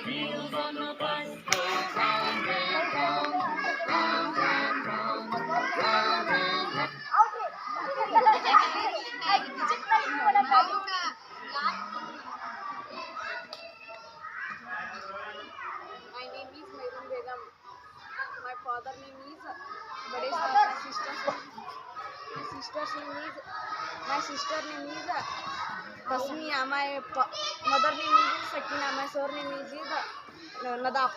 Wheels on the bus go round and round, round and round, round and round. My name is Mairun Begum. My father name is Bade Sahab. My sister name is Tasmiya. My mother name is Sakina. My surname is Nadaf.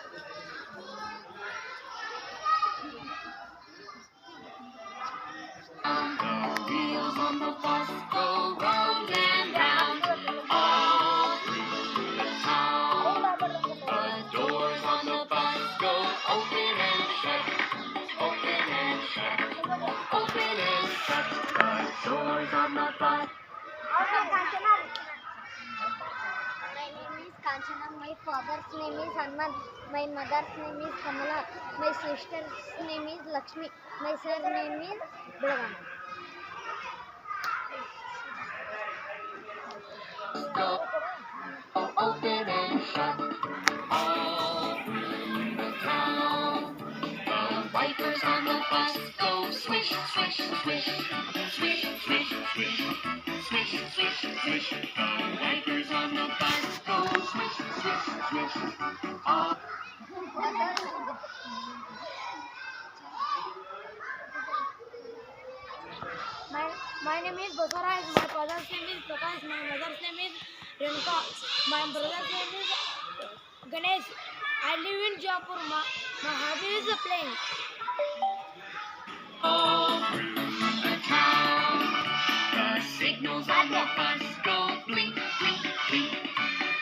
Wheels on the bus go round and round, all through the town. The doors on the bus go open and shut, open and shut, open and shut. The doors on the bus. My name is Kanchana. My father's name is Hanuman. My mother's name is Kamala. My sister's name is Lakshmi. My surname is Balaram. Go open and shut, all through the town. The wipers on the bus go swish, swish, swish, swish, swish, swish, swish, swish, swish. The wipers on the bus go swish, swish, swish. All My name is Basaraj. My father's name is Prakash. My mother's name is Renuka. My brother's name is Ganesh. I live in Jaipur. My hobby is playing. through the town. The signals on the bus go blink, blink, blink,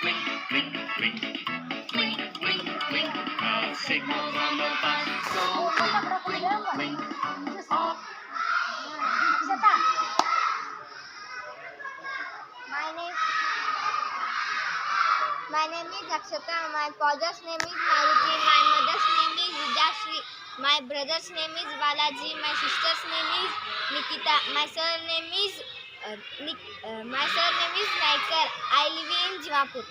blink, blink, blink, blink, blink, blink. The signals on the bus go blink, blink, blink. All My name is Akshata. My father's name is Maruti. My mother's name is Vijashri. My brother's name is Balaji. My sister's name is Nikita. My surname is Naikar. I live in Jimapur.